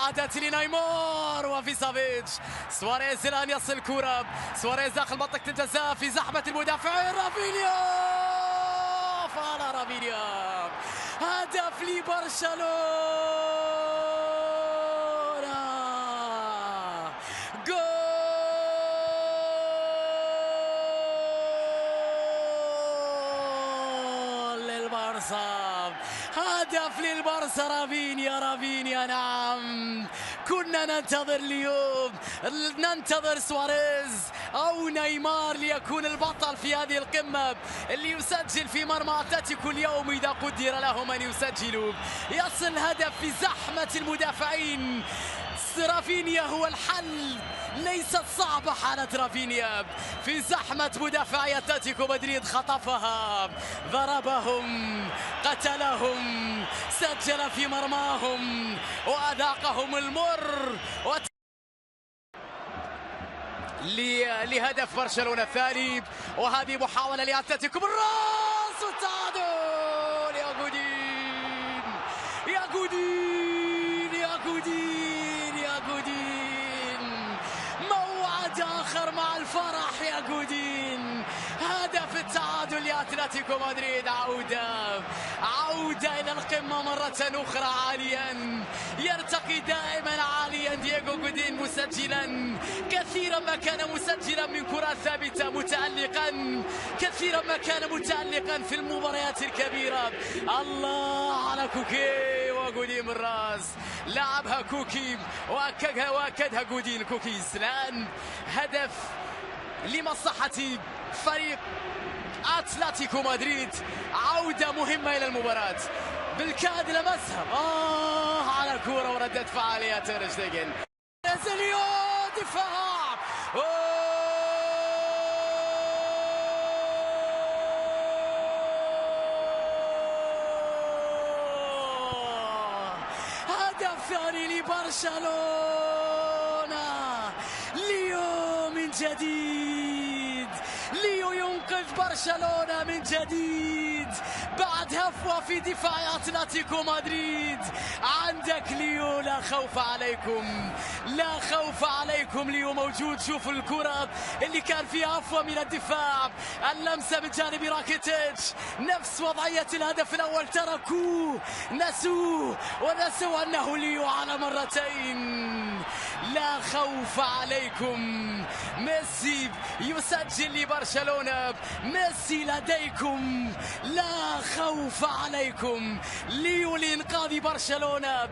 عادت لنيمار وفي سافيتش. سواريز الآن يصل الكرة، سواريز داخل منطقة الجزاء في زحمة المدافعين. رافينيا، فعل رافينيا، هدف لبرشلونة، جول للبارسا، هدف للبارسا. رافينيا نعم، كنا ننتظر اليوم، ننتظر سواريز أو نيمار ليكون البطل في هذه القمة، اللي يسجل في مرمى أتلتيكو اليوم إذا قدر لهم أن يسجلوا. يصل هدف في زحمة المدافعين. رافينيا هو الحل، ليست صعبة حالة رافينيا في زحمة مدافعي أتلتيكو مدريد. خطفها، ضربهم، قتلهم، سجل في مرماهم وأذاقهم المر لهدف برشلونة الثاني. وهذه محاولة لأتلتيكو بالراس والتعادل. يا جودين، يا جودين، يا جودين، يا جودين، موعد آخر مع الفرح يا جودين. هدف التعادل لأتلتيكو مدريد. عودة إلى القمة مرة أخرى عاليا، يرتقي دائما عاليا دييغو جودين، مسجلا كثيرا ما كان مسجلا من كرات ثابتة، متألقا كثيرا ما كان متألقا في المباريات الكبيرة. الله على كوكي وجودين بالراس، لعبها كوكي واكدها جودين. كوكيز الآن هدف لمصلحة فريق أتلتيكو مدريد، عودة مهمة إلى المباراة. بالكاد لمسها على الكرة وردت فعالية تير شتيجن. نزليو دفاع، هدف ثاني لبرشلونة. ليو من جديد، ليو ينقذ برشلونة من جديد بعد هفوة في دفاع أتلتيكو مدريد. عندك ليو، لا خوف عليكم، لا خوف عليكم. ليو موجود. شوفوا الكرة اللي كان فيها هفوة من الدفاع، اللمسة من جانب راكيتيتش، نفس وضعية الهدف الأول. تركوه، نسوه ونسوا أنه ليو على مرتين. لا خوف عليكم. ميسي يسجل لبرشلونة، ميسي لديكم، لا خوف عليكم. ليو لإنقاذ برشلونة.